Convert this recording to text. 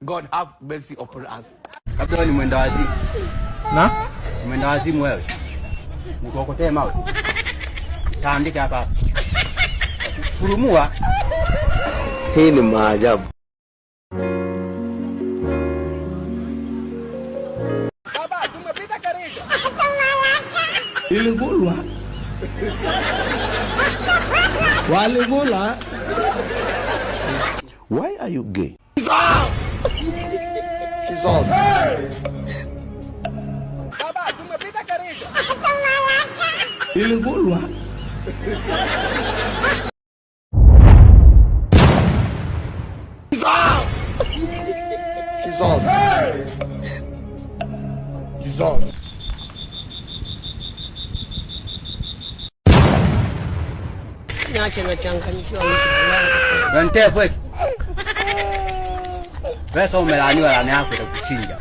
God have mercy upon us. Hapo ni mwenda wazimu. Na? Mwenda wazimu wewe. Nikokotee mawe. Taandika hapa. Furumua. Hii ni maajabu. Baba, tumepita Karija. Iligulwa. Waligula. Why are you gay? Jesus. Baba, tumepita Karija. Iligulwa. Jesus. Jesus. Niache nachanganyikiwa. Nante kwetu. Wewe kama umelaaniwa laana yako itakuchinja.